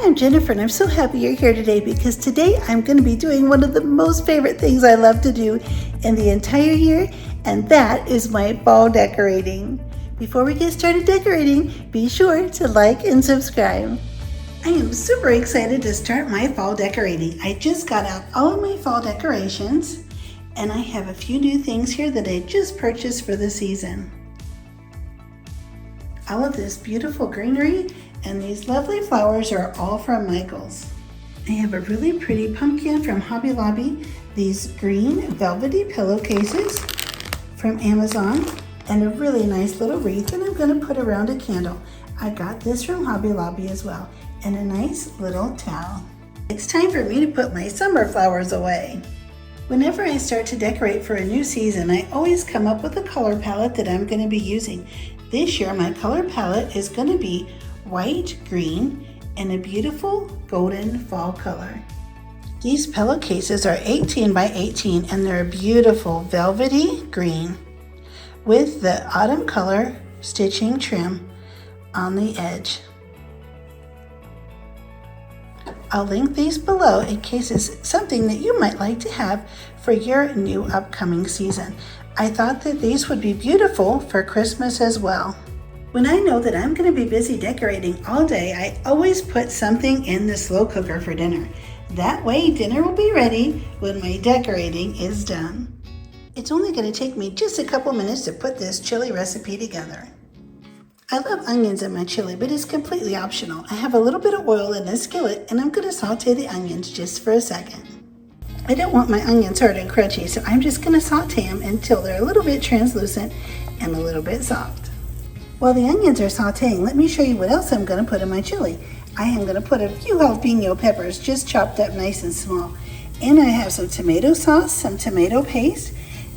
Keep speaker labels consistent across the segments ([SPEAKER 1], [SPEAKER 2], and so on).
[SPEAKER 1] I'm Jennifer, and I'm so happy you're here today because today I'm going to be doing one of the most favorite things I love to do in the entire year, and that is my fall decorating. Before we get started decorating, be sure to like and subscribe. I am super excited to start my fall decorating. I just got out all of my fall decorations, and I have a few new things here that I just purchased for the season. All of this beautiful greenery and these lovely flowers are all from Michael's. I have a really pretty pumpkin from Hobby Lobby, these green velvety pillowcases from Amazon, and a really nice little wreath that I'm going to put around a candle. I got this from Hobby Lobby as well, and a nice little towel. It's time for me to put my summer flowers away. Whenever I start to decorate for a new season, I always come up with a color palette that I'm going to be using. This year, my color palette is going to be white, green, and a beautiful golden fall color. These pillowcases are 18 by 18, and they're a beautiful velvety green with the autumn color stitching trim on the edge. I'll link these below in case it's something that you might like to have for your new upcoming season. I thought that these would be beautiful for Christmas as well. When I know that I'm going to be busy decorating all day, I always put something in the slow cooker for dinner. That way dinner will be ready when my decorating is done. It's only going to take me just a couple minutes to put this chili recipe together. I love onions in my chili, but it's completely optional. I have a little bit of oil in a skillet, and I'm going to saute the onions just for a second. I don't want my onions hard and crunchy, so I'm just going to saute them until they're a little bit translucent and a little bit soft. While the onions are sauteing, let me show you what else I'm going to put in my chili. I am going to put a few jalapeno peppers just chopped up nice and small. And I have some tomato sauce, some tomato paste,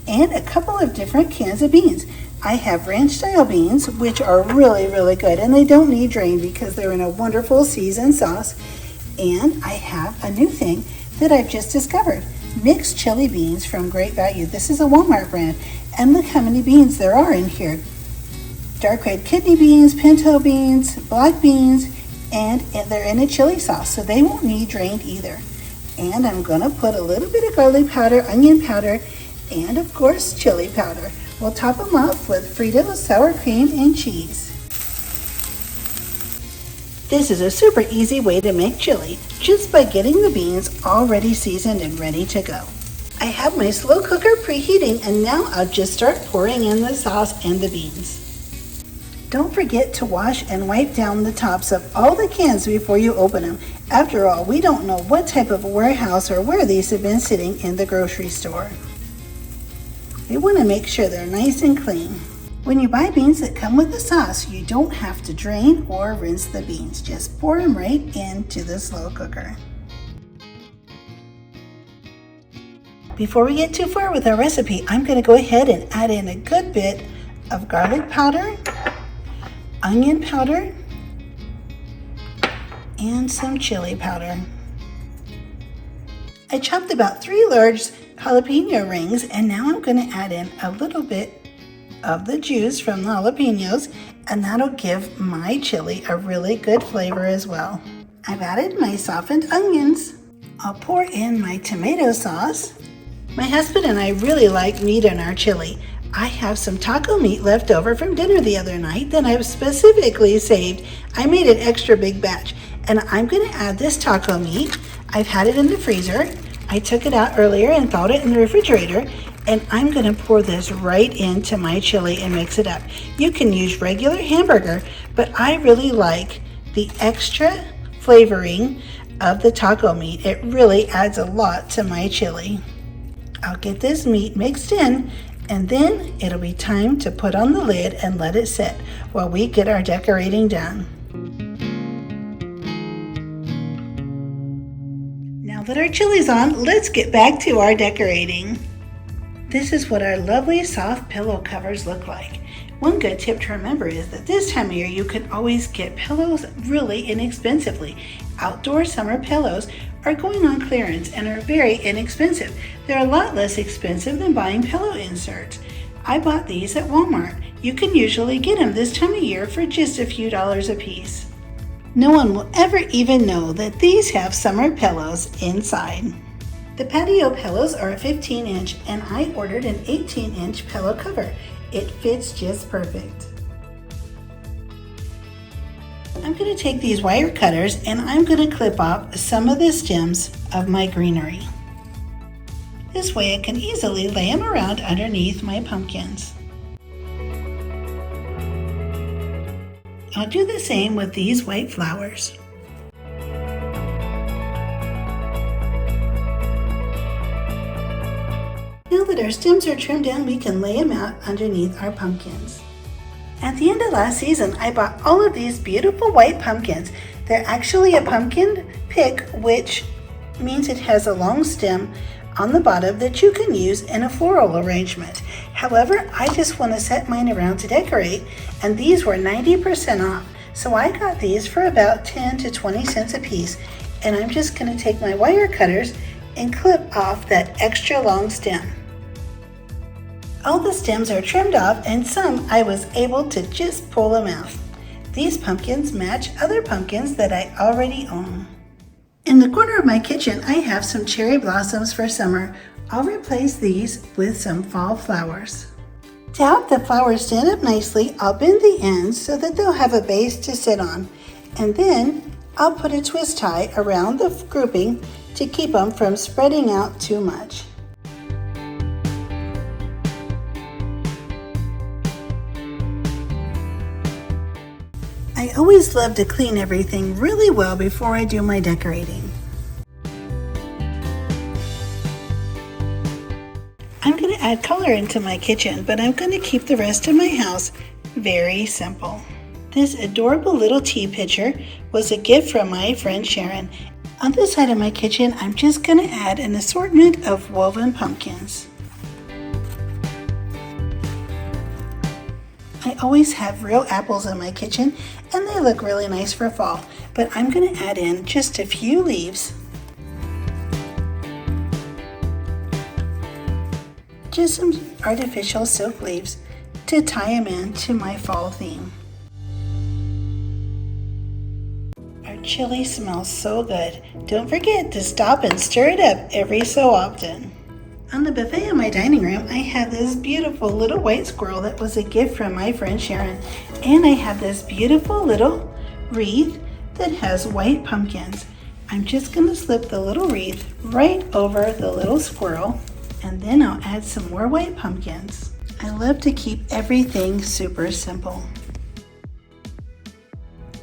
[SPEAKER 1] and a couple of different cans of beans. I have ranch style beans, which are really, really good, and they don't need drained because they're in a wonderful seasoned sauce. And I have a new thing that I've just discovered, mixed chili beans from Great Value. This is a Walmart brand, and look how many beans there are in here. Dark red kidney beans, pinto beans, black beans, and they're in a chili sauce, so they won't need drained either. And I'm going to put a little bit of garlic powder, onion powder, and of course chili powder. We'll top them off with Fritos, sour cream, and cheese. This is a super easy way to make chili, just by getting the beans already seasoned and ready to go. I have my slow cooker preheating, and now I'll just start pouring in the sauce and the beans. Don't forget to wash and wipe down the tops of all the cans before you open them. After all, we don't know what type of warehouse or where these have been sitting in the grocery store. We want to make sure they're nice and clean. When you buy beans that come with the sauce, you don't have to drain or rinse the beans. Just pour them right into the slow cooker. Before we get too far with our recipe, I'm going to go ahead and add in a good bit of garlic powder, onion powder, and some chili powder. I chopped about 3 large jalapeno rings, and now I'm going to add in a little bit of the juice from the jalapenos, and that'll give my chili a really good flavor as well. I've added my softened onions. I'll pour in my tomato sauce. My husband and I really like meat in our chili. I have some taco meat left over from dinner the other night that I've specifically saved. I made an extra big batch, and I'm going to add this taco meat. I've had it in the freezer. I took it out earlier and thawed it in the refrigerator, and I'm going to pour this right into my chili and mix it up. You can use regular hamburger, but I really like the extra flavoring of the taco meat. It really adds a lot to my chili. I'll get this meat mixed in, and then it'll be time to put on the lid and let it sit while we get our decorating done. Now that our chili's on, let's get back to our decorating. This is what our lovely soft pillow covers look like. One good tip to remember is that this time of year you can always get pillows really inexpensively. Outdoor summer pillows are going on clearance and are very inexpensive. They're a lot less expensive than buying pillow inserts. I bought these at Walmart. You can usually get them this time of year for just a few dollars a piece. No one will ever even know that these have summer pillows inside. The patio pillows are a 15-inch and I ordered an 18-inch pillow cover. It fits just perfect. I'm going to take these wire cutters and I'm going to clip off some of the stems of my greenery. This way I can easily lay them around underneath my pumpkins. I'll do the same with these white flowers. Now that our stems are trimmed down, we can lay them out underneath our pumpkins. At the end of last season, I bought all of these beautiful white pumpkins. They're actually a pumpkin pick, which means it has a long stem on the bottom that you can use in a floral arrangement. However, I just want to set mine around to decorate, and these were 90% off. So I got these for about 10 to 20 cents a piece, and I'm just going to take my wire cutters and clip off that extra long stem. All the stems are trimmed off, and some I was able to just pull them out. These pumpkins match other pumpkins that I already own. In the corner of my kitchen, I have some cherry blossoms for summer. I'll replace these with some fall flowers. To help the flowers stand up nicely, I'll bend the ends so that they'll have a base to sit on. And then I'll put a twist tie around the grouping to keep them from spreading out too much. I always love to clean everything really well before I do my decorating. I'm going to add color into my kitchen, but I'm going to keep the rest of my house very simple. This adorable little tea pitcher was a gift from my friend Sharon. On this side of my kitchen, I'm just going to add an assortment of woven pumpkins. I always have real apples in my kitchen, and they look really nice for fall, but I'm going to add in just a few leaves. Just some artificial silk leaves to tie them into my fall theme. Our chili smells so good. Don't forget to stop and stir it up every so often. On the buffet in my dining room, I have this beautiful little white squirrel that was a gift from my friend Sharon. And I have this beautiful little wreath that has white pumpkins. I'm just going to slip the little wreath right over the little squirrel, and then I'll add some more white pumpkins. I love to keep everything super simple.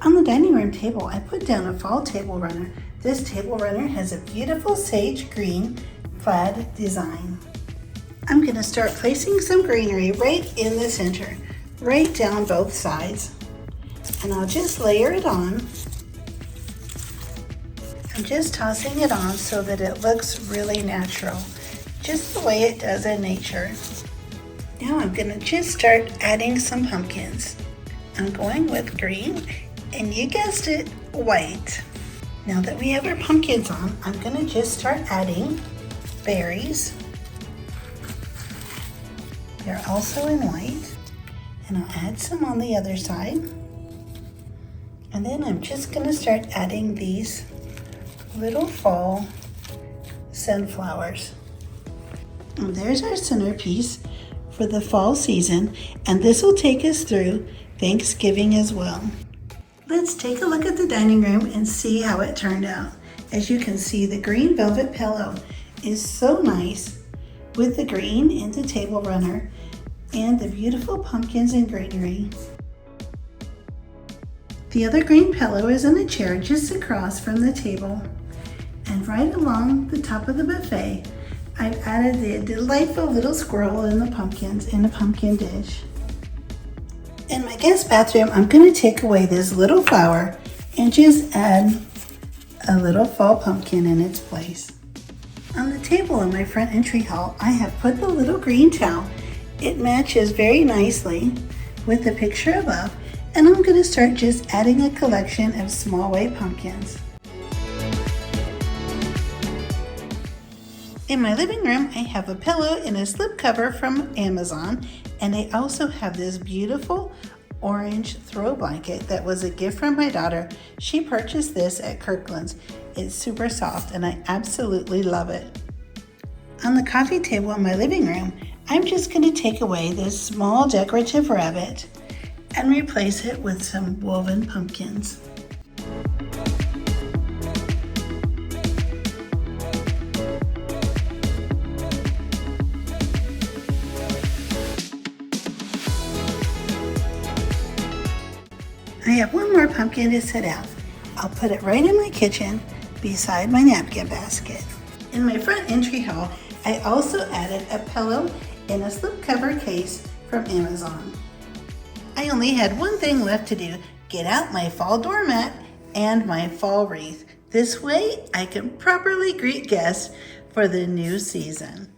[SPEAKER 1] On the dining room table, I put down a fall table runner. This table runner has a beautiful sage green plaid design. I'm going to start placing some greenery right in the center, right down both sides. And I'll just layer it on. I'm just tossing it on so that it looks really natural, just the way it does in nature. Now I'm going to just start adding some pumpkins. I'm going with green, and you guessed it, white. Now that we have our pumpkins on, I'm going to just start adding berries. They're also in white, and I'll add some on the other side. And then I'm just going to start adding these little fall sunflowers. And there's our centerpiece for the fall season, and this will take us through Thanksgiving as well. Let's take a look at the dining room and see how it turned out. As you can see, the green velvet pillow is so nice with the green in the table runner and the beautiful pumpkins and greenery. The other green pillow is in a chair just across from the table. And right along the top of the buffet, I've added the delightful little squirrel and the pumpkins in a pumpkin dish. In my guest bathroom, I'm going to take away this little flower and just add a little fall pumpkin in its place. On the table in my front entry hall, I have put the little green towel. It matches very nicely with the picture above, and I'm going to start just adding a collection of small white pumpkins. In my living room, I have a pillow and a slip cover from Amazon, and I also have this beautiful orange throw blanket that was a gift from my daughter. She purchased this at Kirkland's. It's super soft and I absolutely love it. On the coffee table in my living room, I'm just going to take away this small decorative rabbit and replace it with some woven pumpkins. I have one more pumpkin to set out. I'll put it right in my kitchen beside my napkin basket. In my front entry hall, I also added a pillow in a slipcover case from Amazon. I only had one thing left to do, get out my fall doormat and my fall wreath. This way I can properly greet guests for the new season.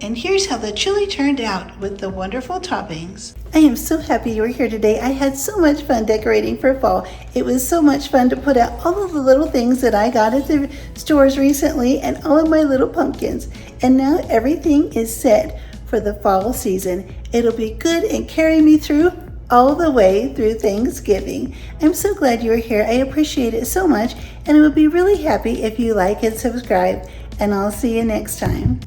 [SPEAKER 1] And here's how the chili turned out with the wonderful toppings. I am so happy you were here today. I had so much fun decorating for fall. It was so much fun to put out all of the little things that I got at the stores recently and all of my little pumpkins. And now everything is set for the fall season. It'll be good and carry me through all the way through Thanksgiving. I'm so glad you were here. I appreciate it so much, and I would be really happy if you like and subscribe, and I'll see you next time.